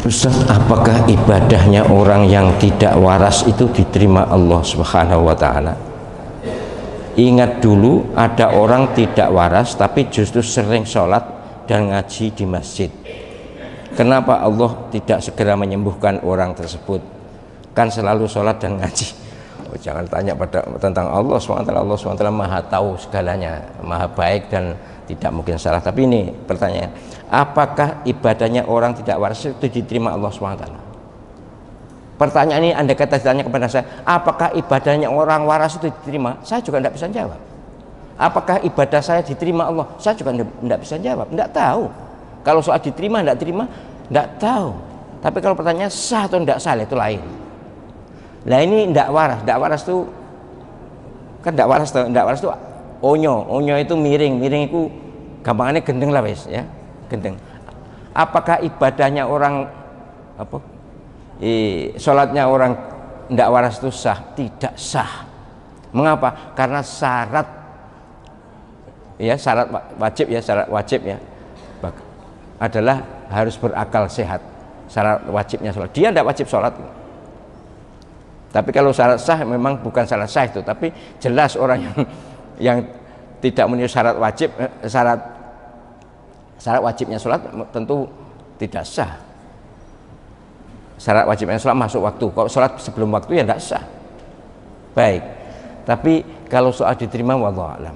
Ustaz, apakah ibadahnya orang yang tidak waras itu diterima Allah Subhanahu wa Ta'ala? Ingat dulu, ada orang tidak waras tapi justru sering sholat dan ngaji di masjid. Kenapa Allah tidak segera menyembuhkan orang tersebut? Kan selalu sholat dan ngaji. Oh, jangan tanya tentang Allah SWT. Allah SWT maha tahu segalanya, maha baik dan tidak mungkin salah. Tapi ini pertanyaan, apakah ibadahnya orang tidak waras itu diterima Allah SWT? Pertanyaan ini Anda kata ditanya kepada saya, apakah ibadahnya orang waras itu diterima? Saya juga tidak bisa jawab. Apakah ibadah saya diterima Allah? Saya juga tidak bisa jawab, tidak tahu. Kalau soal diterima, tidak terima, tidak tahu. Tapi kalau pertanyaan sah atau tidak sah, itu lain. Nah ini tidak waras itu kan tidak waras itu onyo itu miring itu gampangannya gendeng lah wis ya, gendeng. Apakah ibadahnya orang sholatnya orang tidak waras itu sah? Tidak sah. Mengapa? Karena syarat wajib ya adalah harus berakal sehat. Syarat wajibnya sholat, dia tidak wajib sholat. Tapi kalau syarat sah memang bukan syarat sah itu, tapi jelas orang yang tidak memenuhi syarat wajibnya sholat tentu tidak sah. Syarat wajibnya sholat masuk waktu. Kalau sholat sebelum waktu ya tidak sah. Baik. Tapi kalau soal diterima, wallahu a'lam.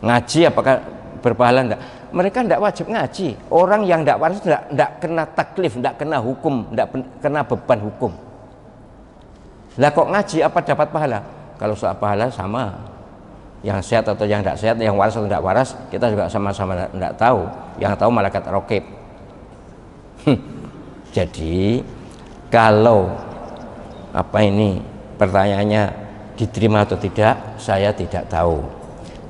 Ngaji apakah berpahala? Enggak. Mereka tidak wajib ngaji. Orang yang tidak waras tidak kena taklif, tidak kena hukum, tidak kena beban hukum. Lah kok ngaji apa dapat pahala? Kalau soal pahala sama. Yang sehat atau yang tidak sehat, yang waras atau tidak waras, kita juga sama-sama tidak tahu. Yang tahu malaikat raqib. Jadi kalau pertanyaannya diterima atau tidak, saya tidak tahu.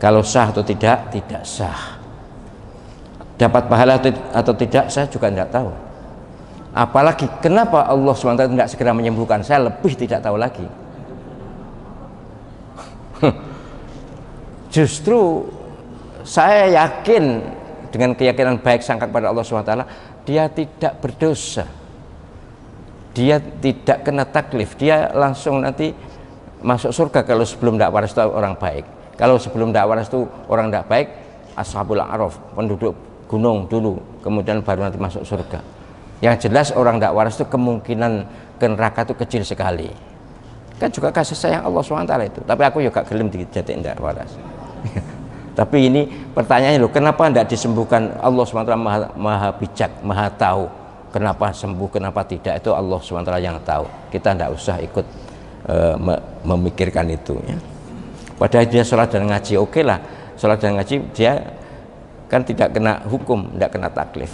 Kalau sah atau tidak sah. Dapat pahala atau tidak, saya juga tidak tahu. Apalagi kenapa Allah SWT tidak segera menyembuhkan, saya lebih tidak tahu lagi. Justru saya yakin dengan keyakinan baik sangka kepada Allah SWT, dia tidak berdosa, dia tidak kena taklif, dia langsung nanti masuk surga kalau sebelum tidak waras itu orang baik. Kalau sebelum tidak waras itu orang tidak baik, ashabul a'raf, penduduk gunung dulu, kemudian baru nanti masuk surga. Yang jelas orang tidak waras itu kemungkinan ke neraka itu kecil sekali. Kan juga kasih sayang Allah SWT itu. Tapi aku juga gelem dijadiin tidak waras. Tapi ini pertanyaannya loh, kenapa tidak disembuhkan? Allah SWT maha bijak, maha tahu. Kenapa sembuh, kenapa tidak, itu Allah SWT yang tahu. Kita tidak usah ikut memikirkan itu ya. Padahal dia sholat dan ngaji, oke lah. Sholat dan ngaji dia kan tidak kena hukum, tidak kena taklif.